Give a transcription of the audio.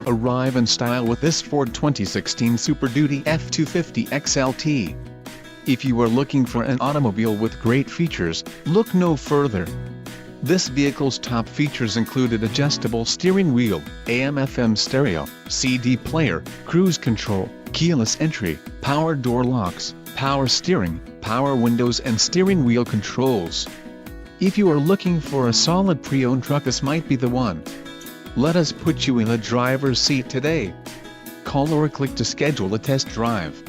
Arrive in style with this Ford 2016 Super Duty F-250 XLT. If you are looking for an automobile with great features, look no further. This vehicle's top features included adjustable steering wheel, AM/FM stereo, CD player, cruise control, keyless entry, power door locks, power steering, power windows and steering wheel controls. If you are looking for a solid pre-owned truck, this might be the one. Let us put you in the driver's seat today. Call or click to schedule a test drive.